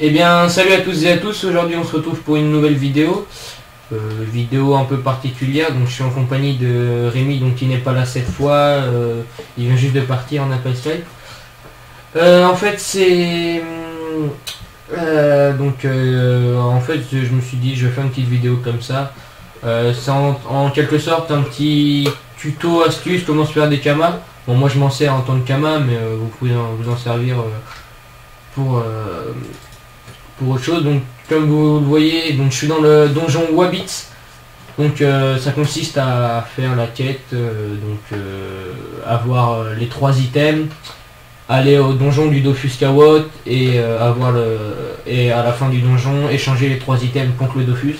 Eh bien, salut à tous et à tous. Aujourd'hui, on se retrouve pour une nouvelle vidéo. Vidéo un peu particulière. Donc, je suis en compagnie de Rémi, donc qui n'est pas là cette fois. Il vient juste de partir en appel Skype. En fait, c'est... en fait, je me suis dit, je vais faire une petite vidéo comme ça. C'est en quelque sorte un petit tuto astuce, comment se faire des kamas. Bon, moi, je m'en sers en tant que kama, mais vous pouvez vous en servir pour autre chose. Donc comme vous le voyez, donc je suis dans le donjon Wabbits. Donc ça consiste à faire la quête, avoir les 3 items, aller au donjon du Dofus Kawot et et à la fin du donjon échanger les 3 items contre le Dofus.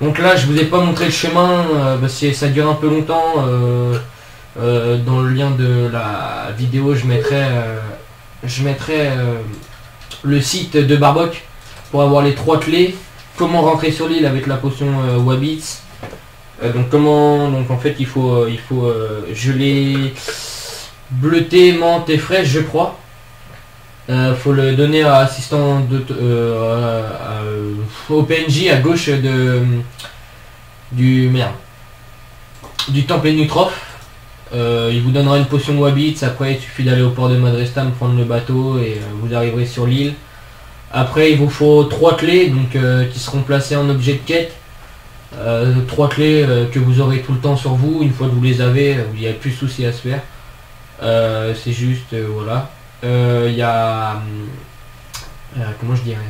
Donc là je vous ai pas montré le chemin parce que ça dure un peu longtemps. Dans le lien de la vidéo je mettrai le site de Barboc pour avoir les 3 clés, comment rentrer sur l'île avec la potion Wabbits, donc en fait il faut geler bleuté, menthe et fraîche, je crois. Faut le donner à assistant au PNJ à gauche du temple Nutrof. Il vous donnera une potion Wabbits. Après il suffit d'aller au port de Madrestam, prendre le bateau et vous arriverez sur l'île. Après il vous faut 3 clés donc qui seront placées en objet de quête. 3 clés que vous aurez tout le temps sur vous. Une fois que vous les avez, il n'y a plus de souci à se faire. C'est juste voilà. Il y a comment je dirais,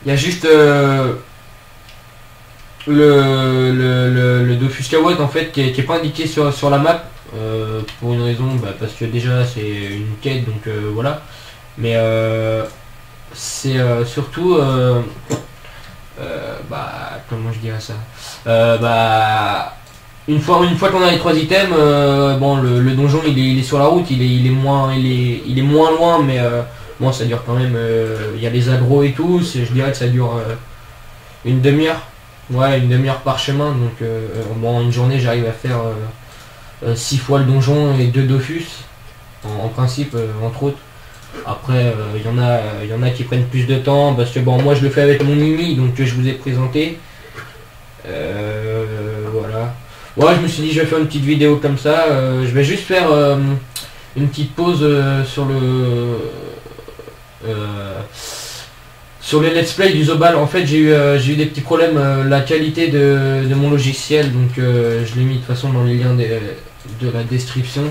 il y a juste le Dofus Kawot en fait qui est pas indiqué sur la map pour une raison, parce que déjà c'est une quête, donc voilà, mais c'est surtout comment je dirais ça, une fois qu'on a les 3 items, bon le donjon il est sur la route, il est moins loin, mais bon ça dure quand même, il y a les agros et tout, je dirais que ça dure une demi-heure. Ouais, une demi-heure par chemin, donc bon, une journée j'arrive à faire 6 fois le donjon et 2 Dofus, en principe, entre autres. Après, il y en a qui prennent plus de temps, parce que bon, moi je le fais avec mon Mimi, donc que je vous ai présenté. Voilà. Ouais, je me suis dit je vais faire une petite vidéo comme ça, je vais juste faire une petite pause sur les let's play du Zobal. En fait j'ai eu des petits problèmes, la qualité de mon logiciel, donc je l'ai mis de toute façon dans les liens de la description.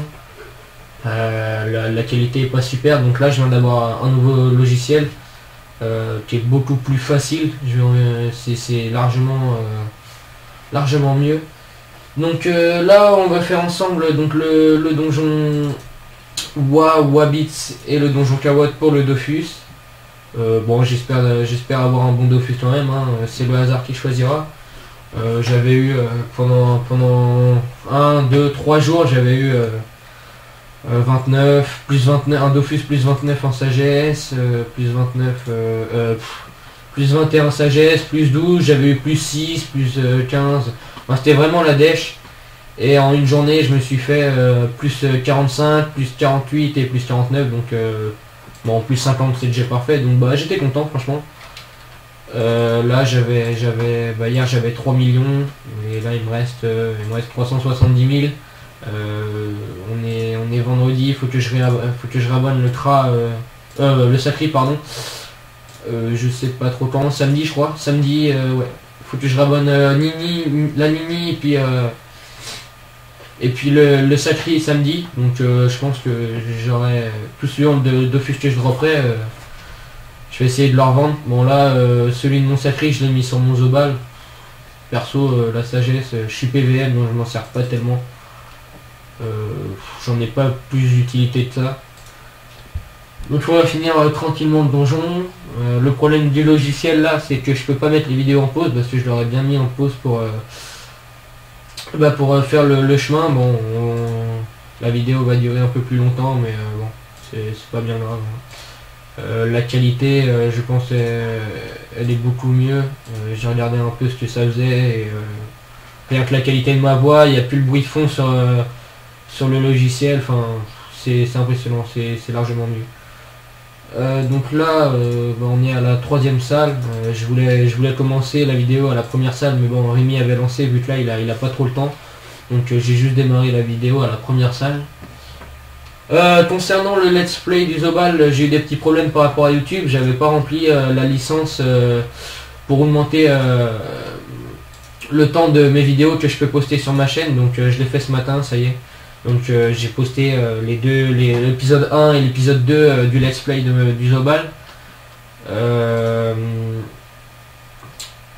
La qualité est pas super, donc là je viens d'avoir un nouveau logiciel qui est beaucoup plus facile, c'est largement mieux. Donc là on va faire ensemble donc le donjon Wabbits et le donjon Kawot pour le Dofus. Bon, j'espère avoir un bon Dofus quand même, hein. C'est le hasard qui choisira. J'avais eu pendant 1, 2, 3 jours, j'avais eu 29, plus 29, un Dofus plus 29 en sagesse, plus 29, plus 21 en sagesse, plus 12, j'avais eu plus 6, plus 15. Enfin, c'était vraiment la dèche. Et en une journée, je me suis fait plus 45, plus 48 et plus 49, donc bon, plus 50 c'est déjà parfait, donc j'étais content franchement. Là hier j'avais 3 millions et là il me reste 370 000. On est vendredi, faut que je rabonne le sacri, pardon. Je sais pas trop quand, samedi je crois, samedi, ouais. Faut que je rabonne la Nini et puis le sacri samedi, donc je pense que j'aurai tout suivant de Dofus que je dropperai, je vais essayer de leur vendre. Bon là celui de mon sacri je l'ai mis sur mon Zobal. Perso la sagesse, je suis PVM donc je m'en sers pas tellement, j'en ai pas plus d'utilité que ça. Donc on va finir tranquillement le donjon. Le problème du logiciel là c'est que je peux pas mettre les vidéos en pause, parce que je l'aurais bien mis en pause pour faire le chemin. Bon, la vidéo va durer un peu plus longtemps, mais bon, c'est pas bien grave, hein. La qualité, je pense, elle est beaucoup mieux. J'ai regardé un peu ce que ça faisait, et rien que la qualité de ma voix, il n'y a plus le bruit de fond sur le logiciel. Enfin, c'est impressionnant, c'est largement mieux. Donc là, on est à la 3e salle. Je voulais commencer la vidéo à la première salle, mais bon, Rémi avait lancé, vu que là il a pas trop le temps. Donc j'ai juste démarré la vidéo à la première salle. Concernant le let's play du Zobal, j'ai eu des petits problèmes par rapport à YouTube. J'avais pas rempli la licence pour augmenter le temps de mes vidéos que je peux poster sur ma chaîne. Donc je l'ai fait ce matin, ça y est. Donc j'ai posté l'épisode 1 et l'épisode 2 du let's play du Zobal.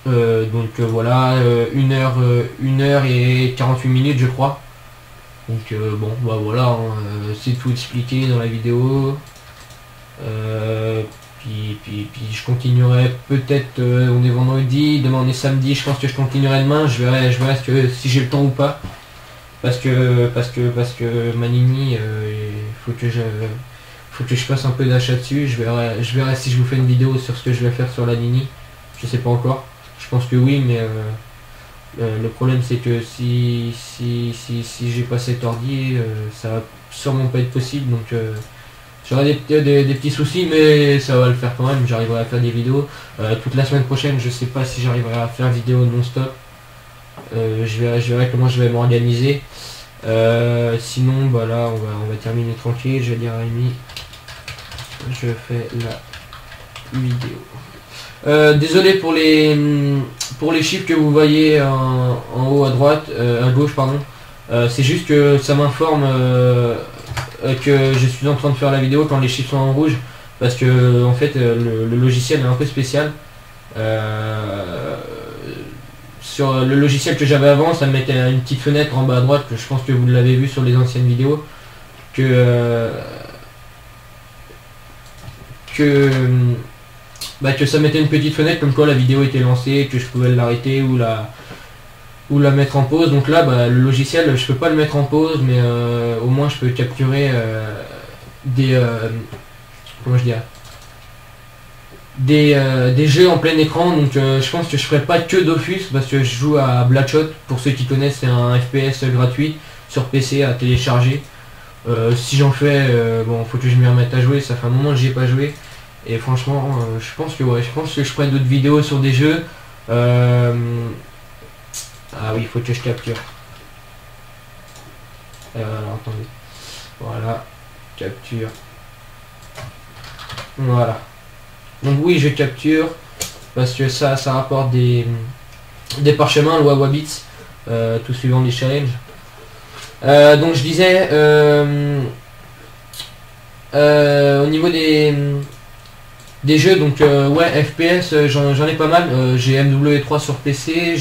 Donc voilà, 1 heure et 48 minutes je crois. Donc bon bah voilà, hein, c'est tout expliqué dans la vidéo. Puis je continuerai peut-être, on est vendredi, demain on est samedi, je pense que je continuerai demain, je verrai si j'ai le temps ou pas. Parce que Manini, faut que je fasse un peu d'achat dessus. Je verrai si je vous fais une vidéo sur ce que je vais faire sur la Nini. Je sais pas encore. Je pense que oui, mais le problème c'est que si j'ai pas cet ordi, ça va sûrement pas être possible. Donc j'aurai des petits soucis, mais ça va le faire quand même. J'arriverai à faire des vidéos. Toute la semaine prochaine, je sais pas si j'arriverai à faire vidéo non-stop. Je verrai comment je vais m'organiser. Sinon bah là on va terminer tranquille. Je vais dire à Rémi, je fais la vidéo. Désolé pour les chiffres que vous voyez en haut à droite, à gauche pardon. C'est juste que ça m'informe que je suis en train de faire la vidéo quand les chiffres sont en rouge, parce que en fait le logiciel est un peu spécial. Sur le logiciel que j'avais avant, ça me mettait une petite fenêtre en bas à droite, que je pense que vous l'avez vu sur les anciennes vidéos, que ça mettait une petite fenêtre comme quoi la vidéo était lancée, que je pouvais l'arrêter ou la mettre en pause. Donc là le logiciel je peux pas le mettre en pause, mais au moins je peux capturer comment je dirais, des jeux en plein écran. Donc je pense que je ferai pas que Dofus, parce que je joue à Bloodshot. Pour ceux qui connaissent, c'est un FPS gratuit sur PC à télécharger. Si j'en fais, bon, faut que je m'y remette à jouer, ça fait un moment que j'y ai pas joué. Et franchement, je pense que je ferai d'autres vidéos sur des jeux. Ah oui, il faut que je capture. Alors attendez. Voilà, capture. Voilà. Donc oui, je capture, parce que ça rapporte des parchemins, loi Wabits, tout suivant les challenges. Donc je disais, au niveau des jeux, donc ouais, FPS, j'en ai pas mal. J'ai MW3 sur PC,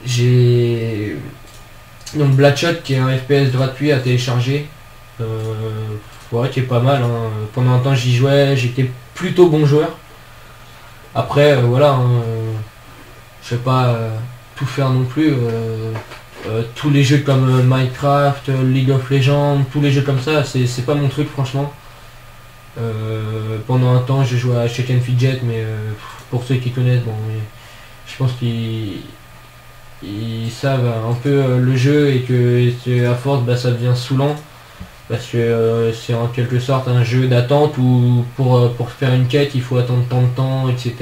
j'ai donc Bloodshot qui est un FPS gratuit à télécharger. Ouais, qui est pas mal, hein. Pendant un temps j'y jouais, j'étais plutôt bon joueur. Après voilà, hein, je sais pas tout faire non plus. Tous les jeux comme Minecraft, League of Legends, tous les jeux comme ça, c'est pas mon truc franchement. Pendant un temps j'ai joué à Shake and Fidget, mais pour ceux qui connaissent, bon, je pense qu'ils savent un peu le jeu, et que à force ça devient saoulant. Parce que c'est en quelque sorte un jeu d'attente où pour faire une quête il faut attendre tant de temps, etc.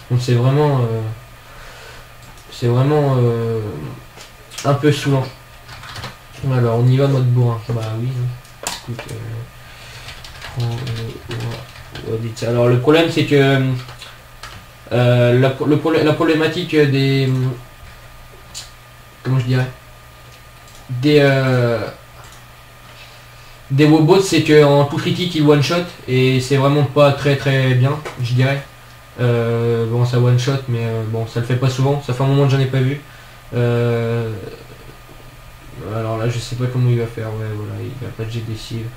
Donc c'est vraiment un peu saoulant. Alors on y va mode bourrin. Bah oui. Écoute, alors le problème c'est que la problématique des, comment je dirais, des robots, c'est qu'en tout critique il one shot, et c'est vraiment pas très bien, je dirais. Bon, ça one shot, mais bon, ça le fait pas souvent, ça fait un moment que j'en ai pas vu. Alors là je sais pas comment il va faire. Ouais, voilà, il a pas de jet d'esquive,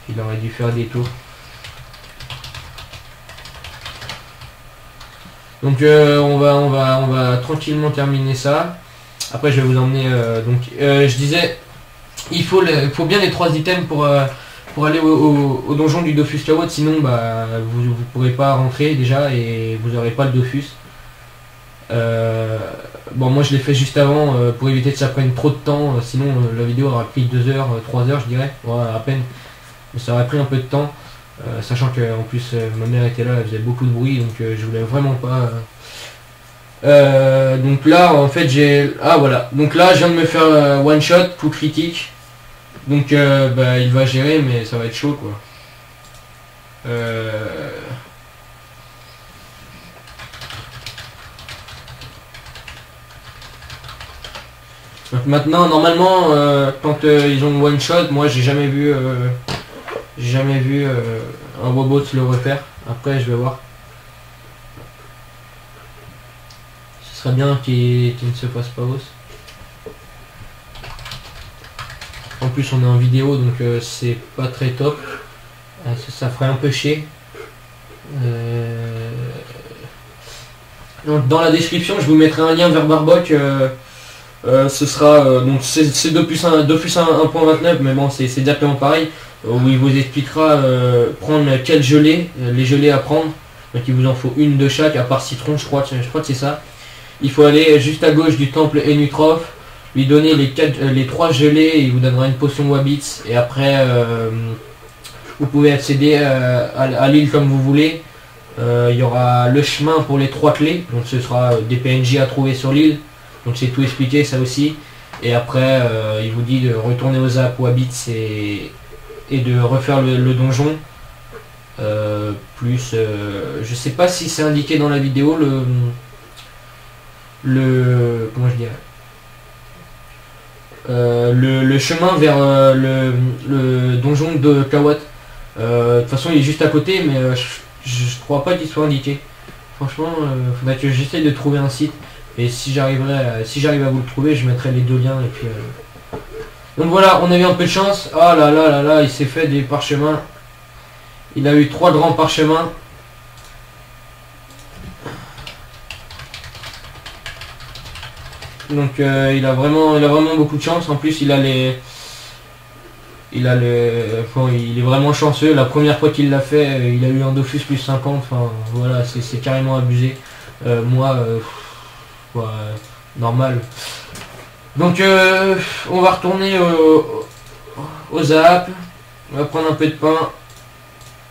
il aurait dû faire des tours. Donc on va tranquillement terminer ça. Après je vais vous emmener, je disais, il faut bien les 3 items pour aller au donjon du Dofus Kawad, sinon vous pourrez pas rentrer déjà, et vous n'aurez pas le Dofus. Bon, moi je l'ai fait juste avant pour éviter que ça prenne trop de temps, sinon la vidéo aurait pris 2 heures, 3 heures je dirais, ouais, à peine, mais ça aurait pris un peu de temps. Sachant que en plus ma mère était là, elle faisait beaucoup de bruit, donc je voulais vraiment pas. Donc là en fait j'ai. Ah voilà. Donc là je viens de me faire one shot, coup critique. Donc bah, il va gérer mais ça va être chaud quoi. Donc maintenant normalement quand ils ont one shot, moi j'ai jamais vu un robot le refaire. Après je vais voir. Ce serait bien qu'il ne se fasse pas hausse. En plus on est en vidéo donc c'est pas très top. Ça ferait un peu chier. Donc dans la description je vous mettrai un lien vers Barboc. Ce sera donc c'est 2 plus 1.29 mais bon c'est exactement pareil où il vous expliquera prendre quel gelée, les gelées à prendre. Donc il vous en faut une de chaque à part citron je crois que c'est ça. Il faut aller juste à gauche du temple Enutrof, lui donner les 3 gelées et il vous donnera une potion Wabits et après vous pouvez accéder à l'île comme vous voulez. Il y aura le chemin pour les 3 clés, donc ce sera des PNJ à trouver sur l'île. Donc c'est tout expliqué ça aussi. Et après il vous dit de retourner aux apps Wabits et de refaire le donjon. Plus je sais pas si c'est indiqué dans la vidéo comment je dirais le chemin vers le donjon de Kawat. De toute façon il est juste à côté mais je crois pas qu'il soit indiqué. Franchement faudrait que j'essaye de trouver un site. Et si j'arrive à vous le trouver, je mettrai les 2 liens et puis. Donc voilà, on a eu un peu de chance. Ah là là là là, il s'est fait des parchemins. Il a eu 3 grands parchemins. Donc il a vraiment beaucoup de chance. En plus il est vraiment chanceux. La première fois qu'il l'a fait, il a eu un Dofus plus 50. Enfin voilà, c'est carrément abusé. Moi. Normal. Donc on va retourner aux apps. On va prendre un peu de pain.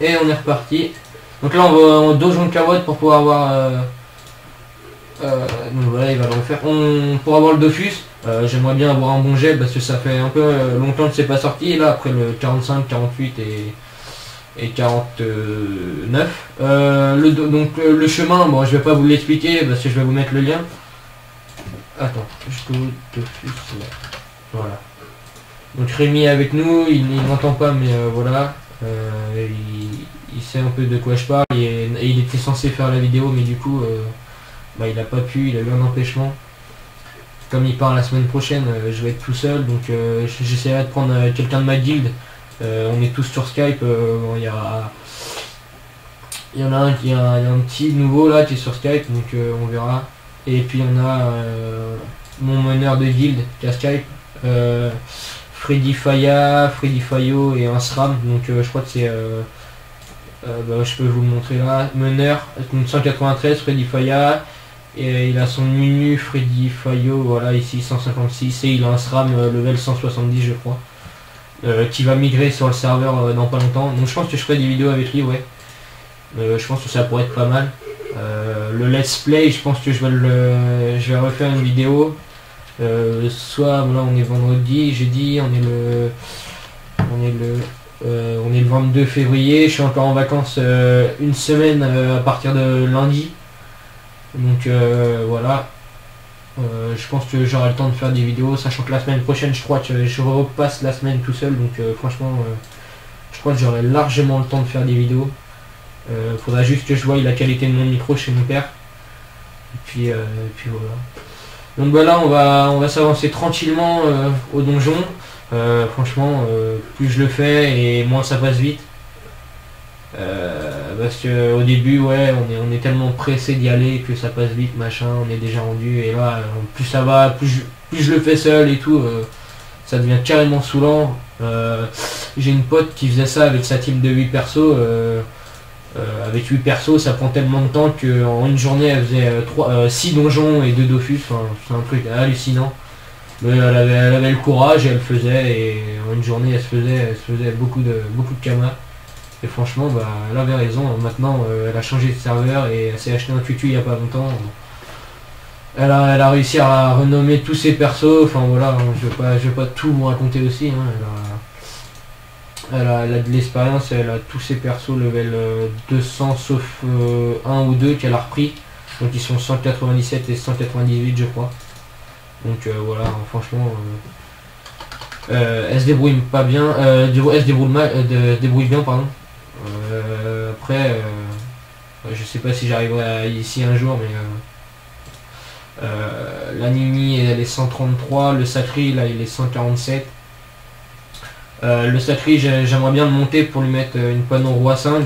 Et on est reparti. Donc là on va en donjon de Kawat pour pouvoir avoir donc voilà il va le refaire. Pour avoir le Dofus, j'aimerais bien avoir un bon jet parce que ça fait un peu longtemps que c'est pas sorti. Et là après le 45, 48 et 49. Donc le chemin, bon je vais pas vous l'expliquer parce que je vais vous mettre le lien. Attends, jusqu'au Dofus là. Voilà. Donc Rémi est avec nous, il n'entend pas mais voilà. Il sait un peu de quoi je parle et il était censé faire la vidéo mais du coup bah, il a pas pu, il a eu un empêchement. Comme il part la semaine prochaine, je vais être tout seul donc j'essaierai de prendre quelqu'un de ma guilde. On est tous sur Skype, bon, il y en a un qui a un petit nouveau là qui est sur Skype donc on verra. Et puis on a mon meneur de guilde qui a Skype, Freddy Faya, Freddy Fayo et un SRAM. Donc je crois que c'est bah, je peux vous le montrer là. Meneur 193 Freddy Faya et il a son menu Freddy Fayo, voilà ici 156 et il a un SRAM level 170 je crois. Qui va migrer sur le serveur dans pas longtemps. Donc je pense que je ferai des vidéos avec lui, ouais. Je pense que ça pourrait être pas mal. Le let's play, je pense que je vais refaire une vidéo. Soit là on est vendredi, jeudi, on est le 22 février. Je suis encore en vacances une semaine à partir de lundi. Donc voilà. Je pense que j'aurai le temps de faire des vidéos, sachant que la semaine prochaine je crois que je repasse la semaine tout seul, donc franchement je crois que j'aurai largement le temps de faire des vidéos. Faudra juste que je voie la qualité de mon micro chez mon père. Et puis voilà. Donc voilà, on va s'avancer tranquillement au donjon. Franchement, plus je le fais et moins ça passe vite. Parce que au début ouais on est tellement pressé d'y aller que ça passe vite machin, on est déjà rendu et là plus ça va, plus je le fais seul et tout, ça devient carrément saoulant. J'ai une pote qui faisait ça avec sa team de 8 persos, avec 8 persos ça prend tellement de temps qu'en une journée elle faisait 6 donjons et 2 Dofus, enfin, c'est un truc hallucinant. Mais elle avait le courage et elle faisait, et en une journée elle se faisait beaucoup de kamas. Et franchement, bah, elle avait raison. Maintenant, elle a changé de serveur et elle s'est acheté un tutu il y a pas longtemps. Elle a réussi à renommer tous ses persos. Enfin voilà, hein, je vais pas tout vous raconter aussi. Hein. Elle a de l'expérience, elle a tous ses persos level 200 sauf un ou deux qu'elle a repris. Donc ils sont 197 et 198 je crois. Donc voilà, franchement, elle se débrouille pas bien, elle se débrouille mal, se débrouille bien pardon. Après, je sais pas si j'arriverai ici un jour, mais la Nini elle est 133, le Sakri là il est 147. Le Sakri j'aimerais bien le monter pour lui mettre une panneau roi 5.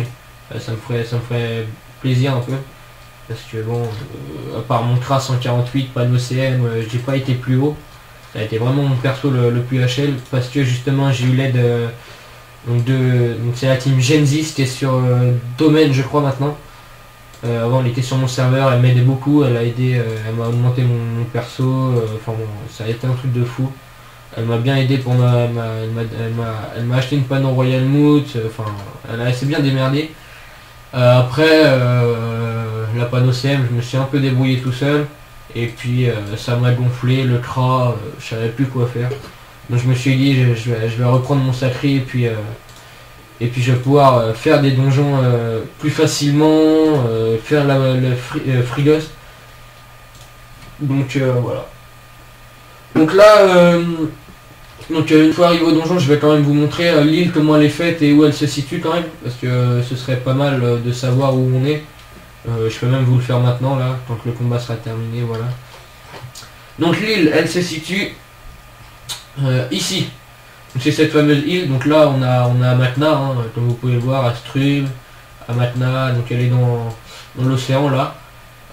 Ça me ferait plaisir un peu. Parce que bon, à part mon Kra 148, panneau CM, j'ai pas été plus haut. Ça a été vraiment mon perso le plus HL parce que justement j'ai eu l'aide donc c'est la team Genzis qui est sur domaine je crois maintenant. Avant elle était sur mon serveur, elle m'aidait beaucoup, elle a aidé, elle m'a augmenté mon perso, enfin bon, ça a été un truc de fou. Elle m'a bien aidé pour elle m'a acheté une panneau Royal Moot, enfin elle s'est bien démerdée. Après la panneau CM, je me suis un peu débrouillé tout seul et puis ça m'a gonflé, le Kra, je savais plus quoi faire. Donc je me suis dit je vais reprendre mon Sakri et puis je vais pouvoir faire des donjons plus facilement, faire le frigos. Donc voilà. Donc là, une fois arrivé au donjon, je vais quand même vous montrer l'île, comment elle est faite et où elle se situe quand même, parce que ce serait pas mal de savoir où on est. Je peux même vous le faire maintenant là, tant que le combat sera terminé, voilà. Donc l'île, elle se situe ici. C'est cette fameuse île, donc là on a Amatna, hein, comme vous pouvez le voir, Astrub, Amatna, donc elle est dans l'océan là.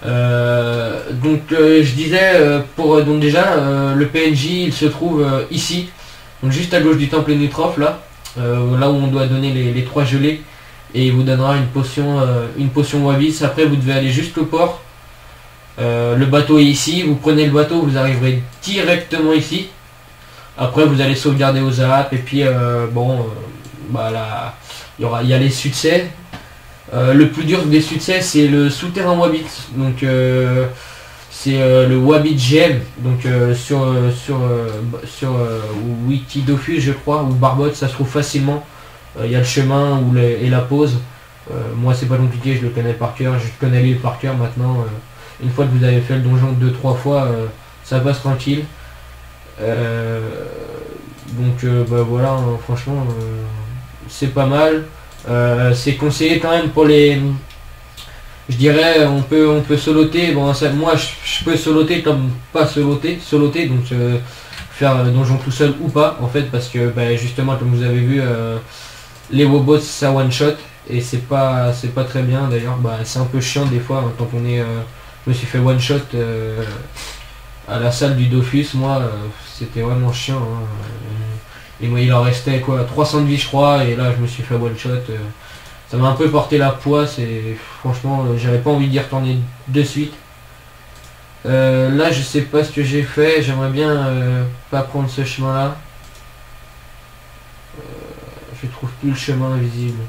Donc je disais, donc déjà le PNJ il se trouve ici, donc juste à gauche du temple Nutrof là, là où on doit donner les 3 gelées, et il vous donnera une potion Wabis. Après vous devez aller jusqu'au port, le bateau est ici, vous prenez le bateau, vous arriverez directement ici. Après vous allez sauvegarder aux Zap et puis bah là il y a les succès. Le plus dur des succès c'est le souterrain Wabit, donc c'est le Wabit GM, donc sur Wikidofus je crois, ou Barbot, ça se trouve facilement. Il y a le chemin et la pause. Moi c'est pas compliqué, je le connais par cœur, je connais l'île par cœur maintenant. Une fois que vous avez fait le donjon 2-3 fois, ça passe tranquille. Donc bah voilà, hein, franchement c'est pas mal. C'est conseillé quand même pour les, je dirais, on peut soloter. Bon ça, moi je peux soloter comme pas soloter, donc faire donjon tout seul ou pas en fait, parce que bah, justement comme vous avez vu les robots ça one shot et c'est pas très bien d'ailleurs. Bah, c'est un peu chiant des fois, hein, tant qu'on est je me suis fait one shot à la salle du Dofus, moi c'était vraiment chiant, hein. Et moi il en restait quoi 300 de vie je crois, et là je me suis fait one shot, ça m'a un peu porté la poisse et franchement j'avais pas envie d'y retourner de suite. Là je sais pas ce que j'ai fait, j'aimerais bien pas prendre ce chemin là, je trouve plus le chemin invisible.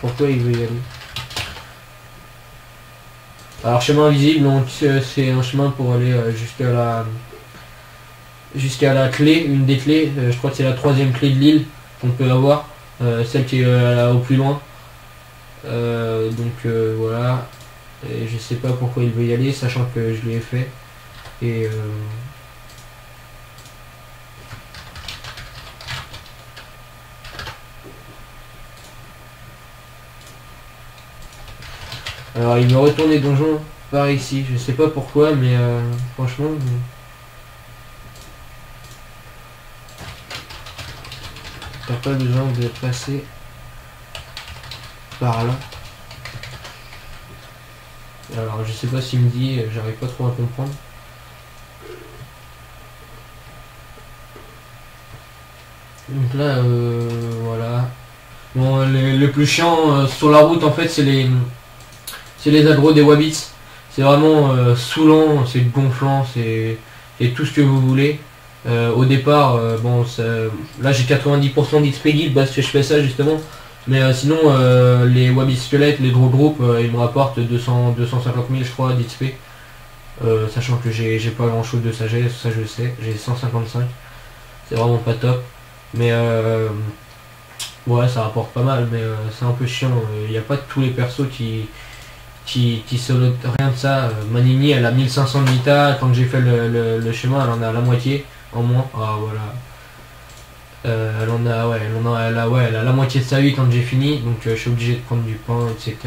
Pourquoi il veut y aller? Alors chemin invisible, donc c'est un chemin pour aller jusqu'à la clé, une des clés, je crois que c'est la 3e clé de l'île qu'on peut avoir, celle qui est au plus loin. Donc voilà, et je sais pas pourquoi il veut y aller, sachant que je l'ai fait. Et alors il me retourne les donjons par ici, je sais pas pourquoi, mais franchement t'as pas besoin de passer par là. Alors je sais pas s'il me dit, j'arrive pas trop à comprendre. Donc là voilà. Bon, le plus chiant sur la route en fait c'est les agros des Wabits. C'est vraiment saoulant, c'est gonflant, c'est tout ce que vous voulez. Au départ, bon, là j'ai 90% d'XP guild parce que je fais ça justement. Mais sinon, les Wabi squelettes, les draw group, ils me rapportent 250 000 je crois d'XP. Sachant que j'ai pas grand chose de sagesse, ça je le sais, j'ai 155. C'est vraiment pas top. Mais ouais, ça rapporte pas mal, mais c'est un peu chiant. Il n'y a pas tous les persos qui solo rien de ça. Manini elle a 1500 de vita, quand j'ai fait le schéma elle en a la moitié en moins. Ah voilà. Elle a la moitié de sa vie quand j'ai fini, donc je suis obligé de prendre du pain, etc.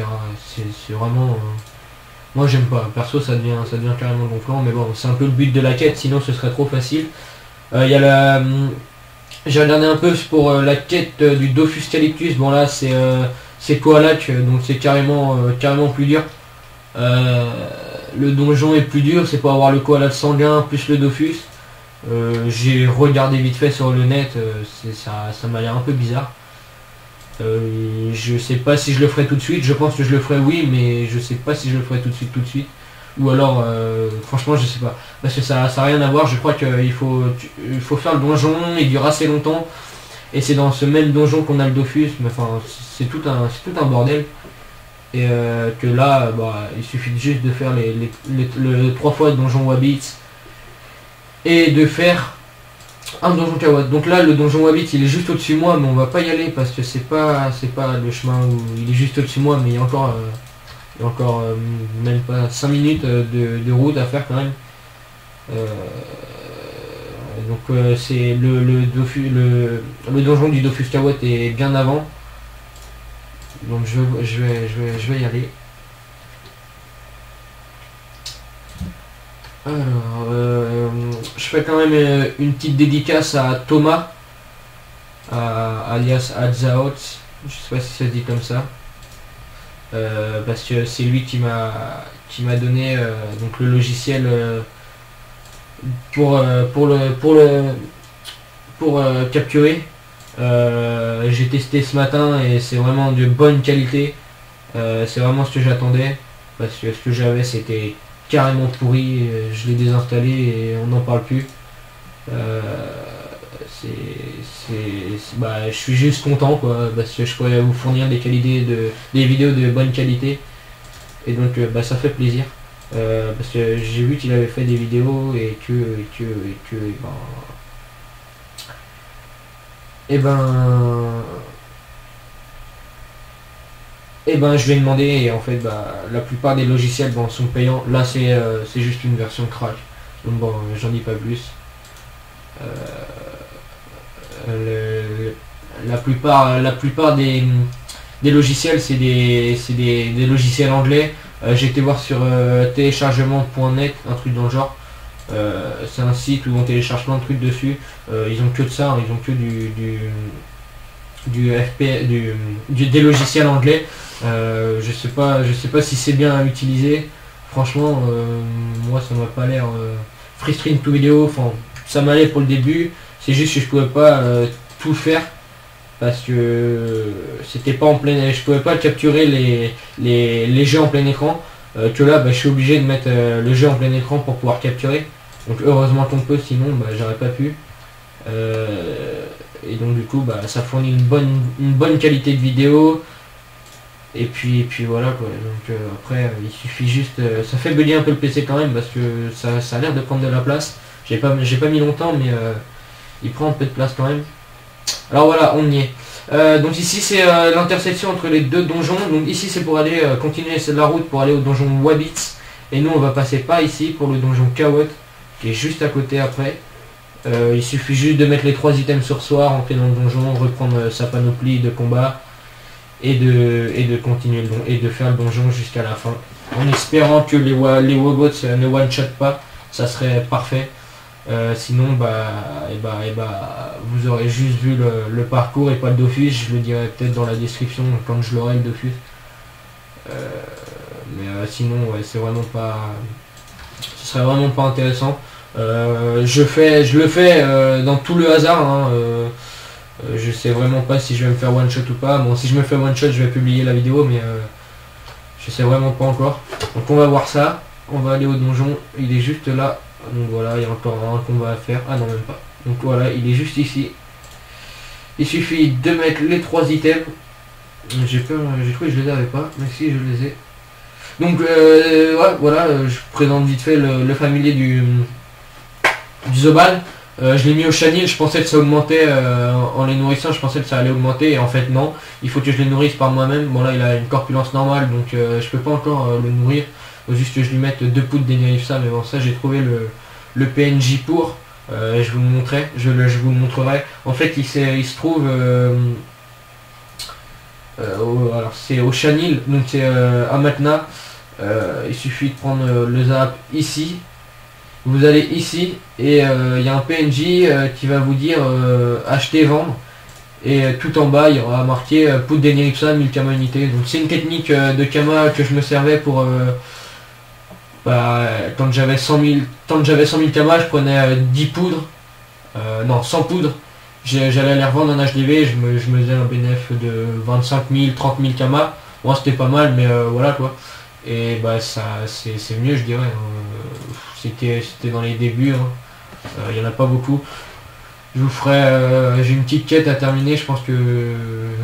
C'est vraiment... moi j'aime pas, perso ça devient carrément gonflant, mais bon c'est un peu le but de la quête, sinon ce serait trop facile. Il y a la... j'ai regardé un peu pour la quête du Dofus Calyptus, bon là c'est Koalak, donc c'est carrément plus dur. Le donjon est plus dur, c'est pour avoir le Koalak sanguin plus le Dofus. J'ai regardé vite fait sur le net, ça m'a l'air un peu bizarre. Je sais pas si je le ferai tout de suite, je pense que je le ferai oui, mais je sais pas si je le ferai tout de suite. Ou alors, franchement je sais pas. Parce que ça a rien à voir, je crois qu'il faut faire le donjon, il dure assez longtemps. Et c'est dans ce même donjon qu'on a le Dofus, mais enfin c'est tout un bordel. Et que là, bah, il suffit juste de faire le 3 fois le donjon Wabbit. Et de faire un donjon Kawad. Donc là le donjon Wabbit il est juste au-dessus de moi, mais on va pas y aller parce que c'est pas le chemin où il est juste au-dessus de moi, mais il y a encore même pas 5 minutes de route à faire quand même. Donc c'est le donjon du Dofus Kawad est bien avant. Donc je vais y aller. Alors, je fais quand même une petite dédicace à Thomas, alias Adzaot, je sais pas si ça se dit comme ça, parce que c'est lui qui m'a donné donc le logiciel pour capturer. J'ai testé ce matin et c'est vraiment de bonne qualité, c'est vraiment ce que j'attendais, parce que ce que j'avais c'était carrément pourri, je l'ai désinstallé et on n'en parle plus. Bah, je suis juste content quoi, parce que je pourrais vous fournir des vidéos de bonne qualité, et donc bah, ça fait plaisir, parce que j'ai vu qu'il avait fait des vidéos et et ben je vais demander, et en fait bah, la plupart des logiciels bon, sont payants. Là c'est juste une version crack, donc bon j'en dis pas plus. La plupart des logiciels c'est des logiciels anglais. J'ai été voir sur téléchargement.net, un truc dans le genre. C'est un site où on télécharge plein de trucs dessus. Ils ont que de ça, hein, ils ont que des logiciels anglais. Je sais pas si c'est bien à utiliser. Franchement, moi ça m'a pas l'air. Freestream to vidéo, enfin ça m'allait pour le début. C'est juste que je pouvais pas tout faire parce que c'était pas en plein. Je pouvais pas capturer les jeux en plein écran. Que là, bah, je suis obligé de mettre le jeu en plein écran pour pouvoir capturer. Donc heureusement qu'on peut, sinon bah, j'aurais pas pu. Et donc du coup bah, ça fournit une bonne qualité de vidéo, et puis voilà quoi. Donc après il suffit juste, ça fait bugger un peu le PC quand même parce que ça a l'air de prendre de la place. J'ai pas mis longtemps, mais il prend un peu de place quand même. Alors voilà, on y est. Donc ici c'est l'intersection entre les deux donjons. Donc ici c'est pour aller continuer la route pour aller au donjon Wabbit, et nous on va passer par ici pour le donjon Kawot qui est juste à côté après. Il suffit juste de mettre les 3 items sur soi, rentrer dans le donjon, reprendre sa panoplie de combat et de continuer et de faire le donjon jusqu'à la fin. En espérant que les Wobots ne one-shot pas, ça serait parfait. Sinon vous aurez juste vu le parcours et pas le Dofus. Je le dirai peut-être dans la description quand je l'aurai le Dofus. Mais sinon ouais, c'est vraiment pas. Ce serait vraiment pas intéressant. Je le fais dans tout le hasard, hein, je sais vraiment pas si je vais me faire one shot ou pas. Bon, si je me fais one shot je vais publier la vidéo, mais je sais vraiment pas encore. Donc on va voir ça, on va aller au donjon, il est juste là, Donc voilà, il y a encore un combat à faire. Ah non, même pas. Donc voilà, il est juste ici. Il suffit de mettre les 3 items. J'ai cru que je les avais pas, mais si je les ai. Donc ouais, voilà, je présente vite fait le familier du Zobal. Je l'ai mis au chenil, je pensais que ça augmentait en les nourrissant, je pensais que ça allait augmenter et en fait non, il faut que je les nourrisse par moi-même. Bon là il a une corpulence normale donc je peux pas encore le nourrir, faut juste que je lui mette 2 poudres d'énerifsa, mais bon ça j'ai trouvé le PNJ pour, je vous le montrerai, je vous le montrerai. En fait il se trouve alors c'est au chenil, donc c'est à Matna, il suffit de prendre le zap ici. Vous allez ici et il y a un PNJ qui va vous dire acheter, vendre. Et tout en bas il y aura marqué poudre d'éneripsa 1000 kama unité. Donc c'est une technique de kama que je me servais pour quand j'avais 100 000 kama, je prenais 10 poudres. Non, 100 poudres. J'allais les revendre en HDV, je me faisais un bénéf de 25 000, 30 000 kama. Moi c'était pas mal, mais voilà quoi. Et bah ça c'est mieux je dirais. C'était dans les débuts, hein. Il n'y en a pas beaucoup. Je vous ferai, j'ai une petite quête à terminer, je pense que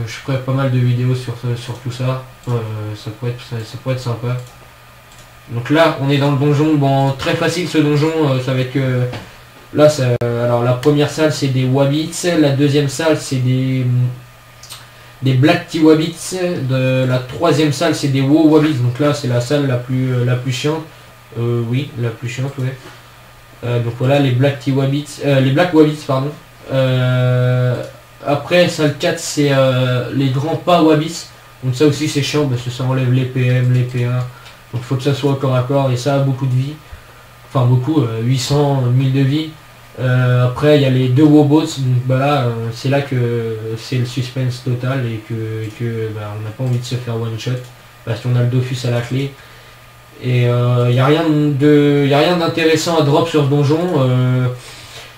je ferai pas mal de vidéos sur tout ça. Ça pourrait être sympa. Donc là on est dans le donjon, bon très facile ce donjon, ça va être que là alors la première salle c'est des Wabbits, la deuxième salle c'est des Black Tea Wabbits, la troisième salle c'est des Wow Wabbits, donc là c'est la salle la plus chiante. Oui, la plus chiante, ouais. Donc voilà les Black Tea Wabbits, les Black Wabbits pardon. Après salle 4 c'est les grands pas Wabbits. Donc ça aussi c'est chiant parce que ça enlève les PM, les PA. Donc il faut que ça soit au corps à corps et ça a beaucoup de vie. Enfin beaucoup, 800, 1000 de vie. Après il y a les 2 Wobots, donc bah là c'est là que c'est le suspense total et que bah, on n'a pas envie de se faire one shot parce qu'on a le Dofus à la clé. Et il n'y a rien d'intéressant à drop sur ce donjon.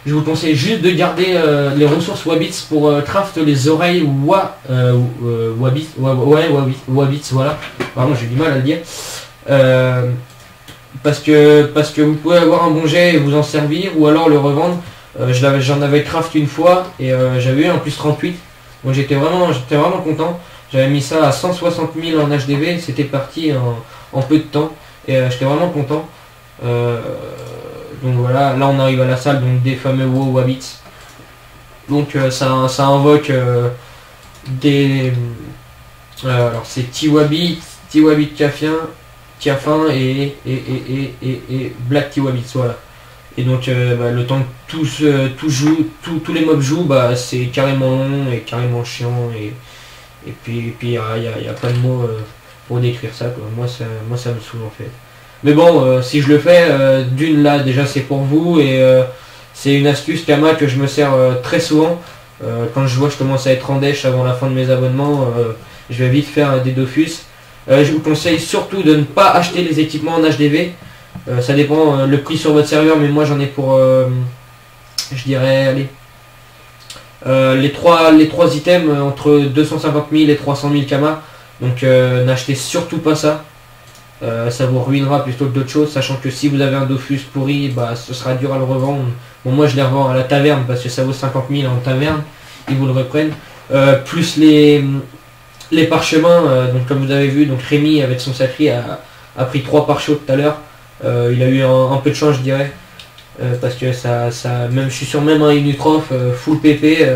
Je vous conseille juste de garder les ressources Wabbits pour craft les oreilles Wabbits, voilà. Pardon, j'ai du mal à le dire. Parce que vous pouvez avoir un bon jet et vous en servir ou alors le revendre. J'en avais craft une fois et j'avais eu un plus 38. Donc j'étais vraiment content. J'avais mis ça à 160 000 en HDV, c'était parti en peu de temps. Et j'étais vraiment content. Donc voilà, là on arrive à la salle donc des fameux WoW Wabbits. Donc ça invoque des... alors c'est T-Wabbit Tiafin et Black T-Wabbits, voilà. Et donc le temps que tous les mobs jouent, bah, c'est carrément long et carrément chiant. Et puis il y a pas de mots pour décrire ça, quoi. Moi ça me saoule en fait. Mais bon, si je le fais, d'une là déjà c'est pour vous et c'est une astuce Kama que je me sers très souvent. Quand je vois que je commence à être en dèche avant la fin de mes abonnements, je vais vite faire des Dofus. Je vous conseille surtout de ne pas acheter les équipements en HDV. Ça dépend le prix sur votre serveur, mais moi j'en ai pour je dirais allez les trois items entre 250 000 et 300 000 Kama. Donc n'achetez surtout pas ça. Ça vous ruinera plutôt que d'autres choses, sachant que si vous avez un Dofus pourri, bah ce sera dur à le revendre. Bon, moi je les revends à la taverne parce que ça vaut 50 000 en taverne, ils vous le reprennent. Plus les parchemins, donc comme vous avez vu, donc Rémi avec son sacré a pris 3 parchos tout à l'heure. Il a eu un peu de chance je dirais, parce que ça même je suis sûr même un Inutrof full PP,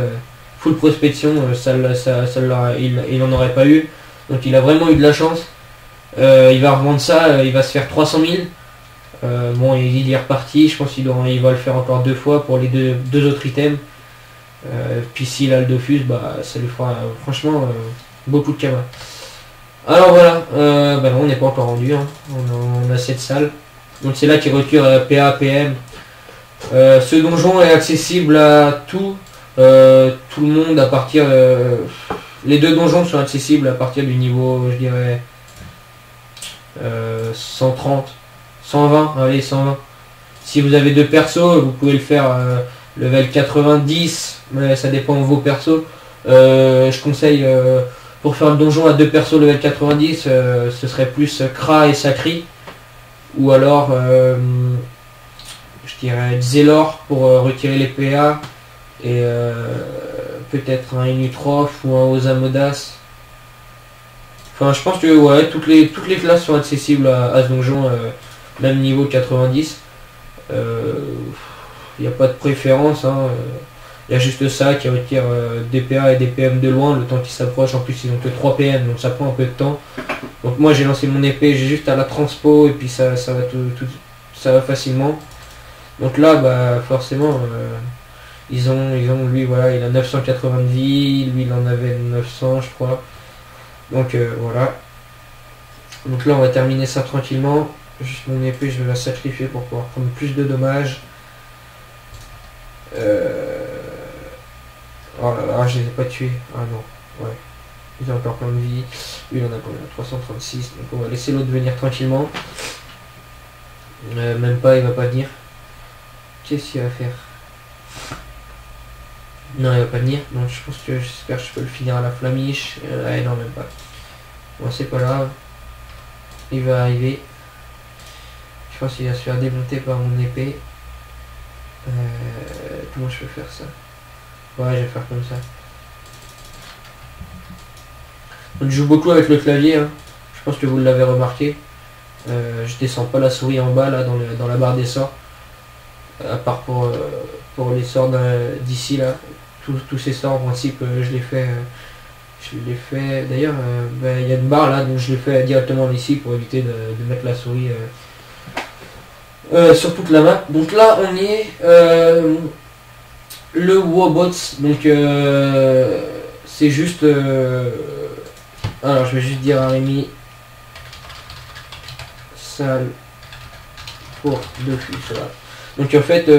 full prospection, il n'en aurait pas eu. Donc il a vraiment eu de la chance. Il va revendre ça, il va se faire 300 000. Bon, il est reparti, je pense qu'il va le faire encore 2 fois pour les deux autres items. Puis s'il a le Dofus, bah ça lui fera franchement beaucoup de Kama. Alors voilà, bah non, on n'est pas encore rendu, hein. On a cette salle. Donc c'est là qu'il retire PA, PM. Ce donjon est accessible à tout le monde à partir... les 2 donjons sont accessibles à partir du niveau, je dirais... 130, 120, allez 120. Si vous avez 2 persos, vous pouvez le faire level 90, mais ça dépend de vos persos. Je conseille pour faire le donjon à 2 persos level 90, ce serait plus Kra et Sakri, ou alors je dirais Zélor pour retirer les PA et peut-être un Inutrof ou un Osamodas. Enfin je pense que ouais, toutes les classes sont accessibles à ce donjon, même niveau 90. Il n'y a pas de préférence, hein. Il y a juste ça qui retire des PA et des PM de loin, le temps qu'ils s'approchent. En plus ils ont que 3 PM, donc ça prend un peu de temps. Donc moi j'ai lancé mon épée, j'ai juste à la transpo et puis ça va ça va facilement. Donc là bah forcément ils ont lui voilà, il a 980 de vie, lui il en avait 900 je crois. Donc voilà. Donc là on va terminer ça tranquillement. Juste mon épée je vais la sacrifier pour pouvoir prendre plus de dommages. Oh là là, je les ai pas tués. Ah non, ouais. Il a encore plein de vie. Lui il en a combien? 336. Donc on va laisser l'autre venir tranquillement. Même pas, il va pas venir. Qu'est-ce qu'il va faire? Non, il va pas venir. Donc je pense que j'espère que je peux le finir à la flamiche. Ouais, non, même pas. Bon, c'est pas grave. Il va arriver. Je pense qu'il va se faire démonter par mon épée. Comment je peux faire ça? Ouais, je vais faire comme ça. Donc, je joue beaucoup avec le clavier, hein. Je pense que vous l'avez remarqué. Je descends pas la souris en bas là dans la barre des sorts. À part pour les sorts d'ici là. Tous ces sorts en principe je les fais. D'ailleurs il y a une barre là donc je les fais directement ici pour éviter de mettre la souris sur toute la map. Donc là on y est le Wobots, donc c'est juste alors je vais juste dire à Rémi salle pour Dofus, voilà. Donc en fait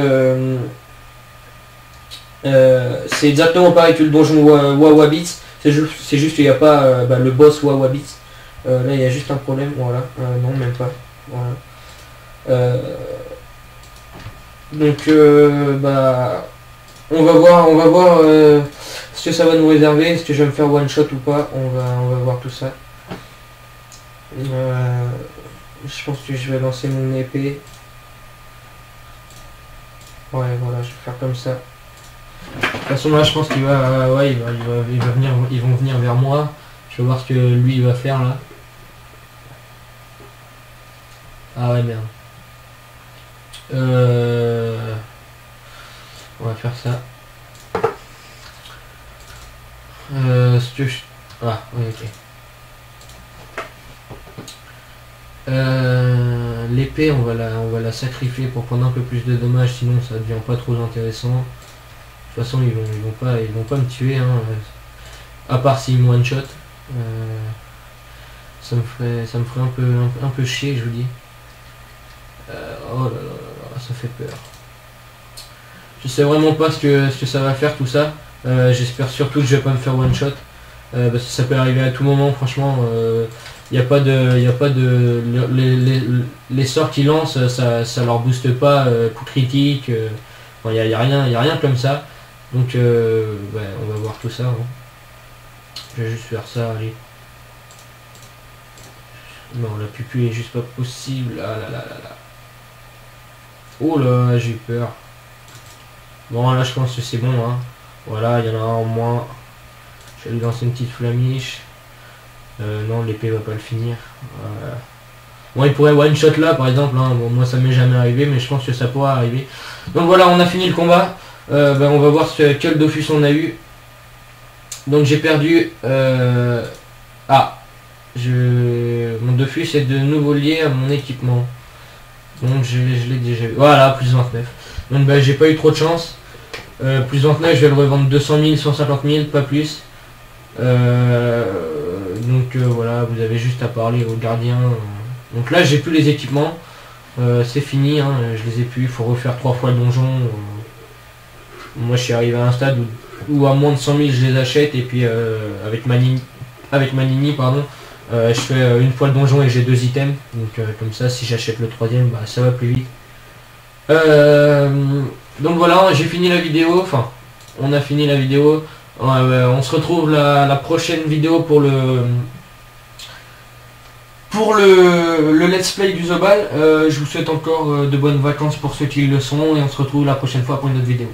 c'est exactement pareil que le donjon Wawabits, c'est juste qu'il n'y a pas le boss Wawabits. Là il y a juste un problème, voilà. Non même pas, voilà. Donc on va voir ce que ça va nous réserver, est-ce que je vais me faire one shot ou pas, on va voir tout ça. Je pense que je vais lancer mon épée. Ouais voilà, je vais faire comme ça. De toute façon là je pense qu'il va. Ouais il va venir. Ils vont venir vers moi. Je vais voir ce que lui il va faire là. Ah ouais merde. On va faire ça. Ce que je... Ah oui ok. L'épée on va la sacrifier pour prendre un peu plus de dommages, sinon ça devient pas trop intéressant. De toute façon ils vont pas me tuer hein, à part s'ils me one shot. Ça me ferait un peu chier je vous dis. Oh là là, ça fait peur. Je sais vraiment pas ce que ça va faire tout ça. J'espère surtout que je vais pas me faire one shot. Parce que ça peut arriver à tout moment franchement. Il n'y a pas de les sorts qu'ils lancent, ça leur booste pas coup critique. Il n'y a rien comme ça. Donc ouais, on va voir tout ça. Hein. Je vais juste faire ça, allez. Non, la pupille est juste pas possible. Ah là là là là. Oh là, j'ai eu peur. Bon là je pense que c'est bon hein. Voilà, il y en a un en moins. Je vais lui lancer une petite flamiche. Non, l'épée va pas le finir. Voilà. Bon, il pourrait one shot là par exemple, hein. Bon, moi ça m'est jamais arrivé, mais je pense que ça pourra arriver. Donc voilà, on a fini le combat. On va voir quel Dofus on a eu. Donc j'ai perdu. Mon Dofus est de nouveau lié à mon équipement. Donc je l'ai déjà eu. Voilà, plus 29. Donc j'ai pas eu trop de chance. Plus 29, je vais le revendre 200 000, 150 000, pas plus. Donc voilà, vous avez juste à parler au gardien. Donc là j'ai plus les équipements. C'est fini, hein, je les ai plus. Il faut refaire 3 fois le donjon. Moi je suis arrivé à un stade où à moins de 100 000 je les achète. Et puis avec Manini, pardon, je fais une fois le donjon et j'ai 2 items. Donc comme ça si j'achète le 3ème, ça va plus vite. Donc voilà, j'ai fini la vidéo. Enfin, on a fini la vidéo. On se retrouve la prochaine vidéo pour pour le let's play du Zobal. Je vous souhaite encore de bonnes vacances pour ceux qui le sont et on se retrouve la prochaine fois pour une autre vidéo.